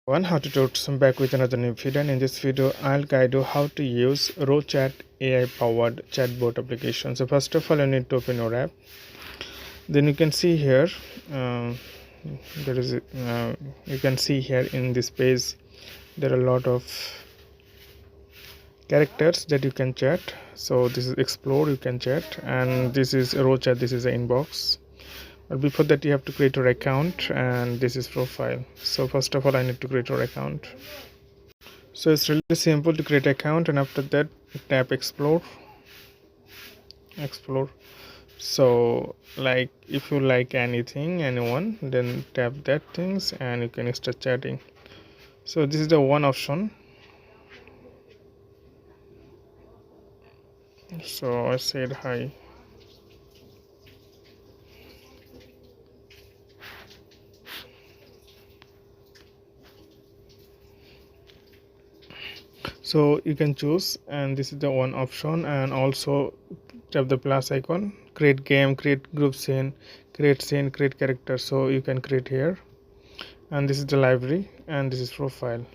One how to tutorials. I'm back with another new video, and in this video I'll guide you how to use Rochat AI powered chatbot application. So first of all, you need to open your app. Then you can see here there is you can see here in this page there are a lot of characters that you can chat. So this is explore, you can chat, and this is Rochat, this is the inbox. But before that you have to create your account, and this is profile. So first of all, I need to create your account. So it's really simple to create account, and after that tap explore. So like if you like anyone, then tap that things and you can start chatting. So this is the one option. So I said hi. So you can choose, and this is the one option, and also tap the plus icon, create game, create group scene, create character. So you can create here, and this is the library, and this is profile.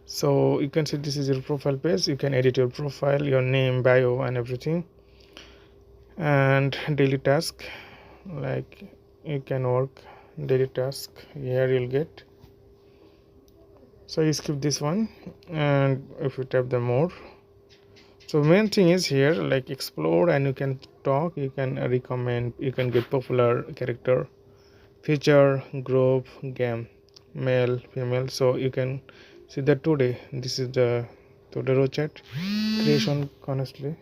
So you can see this is your profile page. You can edit your profile, your name, bio, and everything. And daily task, like you can work daily task here, you'll get. So you skip this one, and if you tap the more, so main thing is here like explore, and you can talk, you can recommend, you can get popular character, feature, group, game, male, female. So you can see that today this is the Rochat creation honestly.